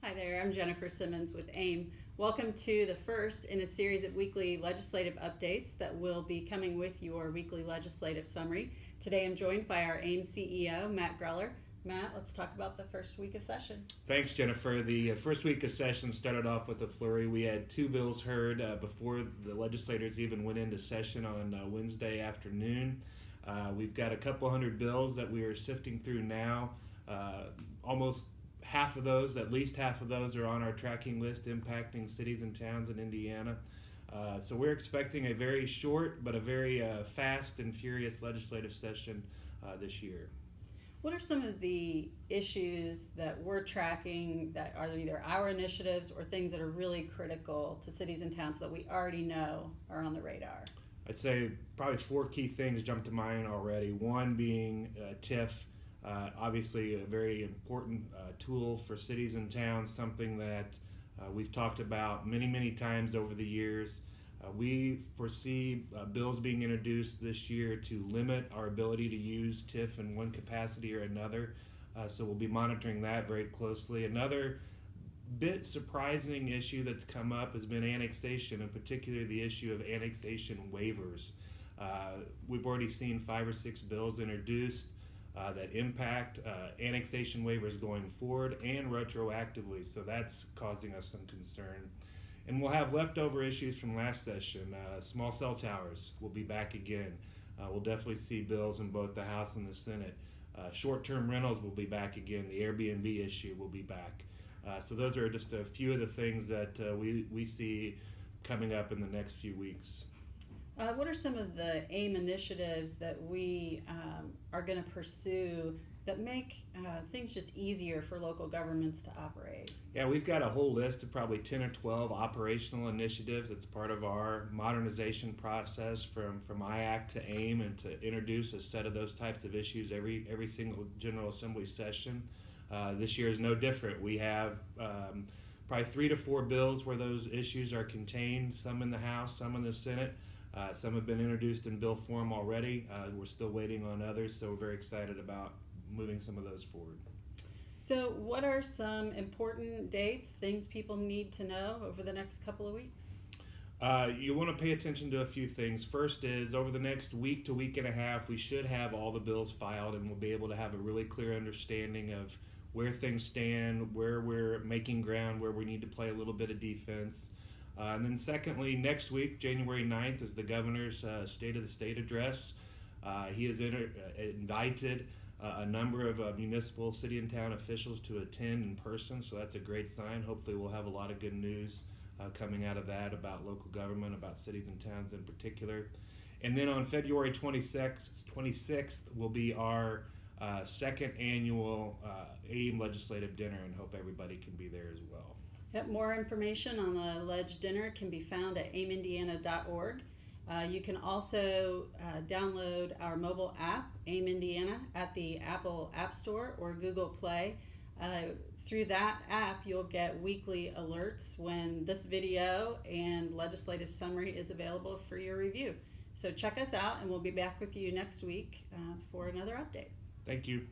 Hi there, I'm Jennifer Simmons with AIM. Welcome to the first in a series of weekly legislative updates that will be coming with your weekly legislative summary. Today I'm joined by our AIM CEO, Matt Greller. Matt, let's talk about the first week of session. Thanks, Jennifer. The first week of session started off with a flurry. We had two bills heard before the legislators even went into session on Wednesday afternoon. We've got a couple hundred bills that we are sifting through now. Almost half of those, at least half of those, are on our tracking list impacting cities and towns in Indiana. So we're expecting a very short but a very fast and furious legislative session this year. What are some of the issues that we're tracking that are either our initiatives or things that are really critical to cities and towns that we already know are on the radar? I'd say probably four key things jump to mind already. One being TIF. Obviously a very important tool for cities and towns, something that we've talked about many times over the years. We foresee bills being introduced this year to limit our ability to use TIF in one capacity or another, so we'll be monitoring that very closely. Another bit surprising issue that's come up has been annexation, in particular the issue of annexation waivers. We've already seen 5 or 6 bills introduced that impact annexation waivers going forward and retroactively, so that's causing us some concern. And we'll have leftover issues from last session. Small cell towers will be back again. We'll definitely see bills in both the House and the Senate. Short-term rentals will be back again. The Airbnb issue will be back. So those are just a few of the things that we see coming up in the next few weeks. What are some of the AIM initiatives that we are going to pursue that make things just easier for local governments to operate? Yeah, we've got a whole list of probably 10 or 12 operational initiatives. It's part of our modernization process from IAC to AIM, and to introduce a set of those types of issues every single General Assembly session. This year is no different. We have probably 3 to 4 bills where those issues are contained, some in the House, some in the Senate. Some have been introduced in bill form already. We're still waiting on others, so we're very excited about moving some of those forward. So what are some important dates, things people need to know over the next couple of weeks? You want to pay attention to a few things. First is, over the next week to week and a half, we should have all the bills filed, and we'll be able to have a really clear understanding of where things stand, where we're making ground, where we need to play a little bit of defense. And then secondly, next week, January 9th, is the governor's State of the State address. He has invited a number of municipal, city and town officials to attend in person, so that's a great sign. Hopefully we'll have a lot of good news coming out of that about local government, about cities and towns in particular. And then on February 26th will be our second annual AIM legislative dinner, and hope everybody can be there as well. Yep, more information on the Ledge Dinner can be found at aimindiana.org. You can also download our mobile app, AIM Indiana, at the Apple App Store or Google Play. Through that app, you'll get weekly alerts when this video and legislative summary is available for your review. So check us out, and we'll be back with you next week for another update. Thank you.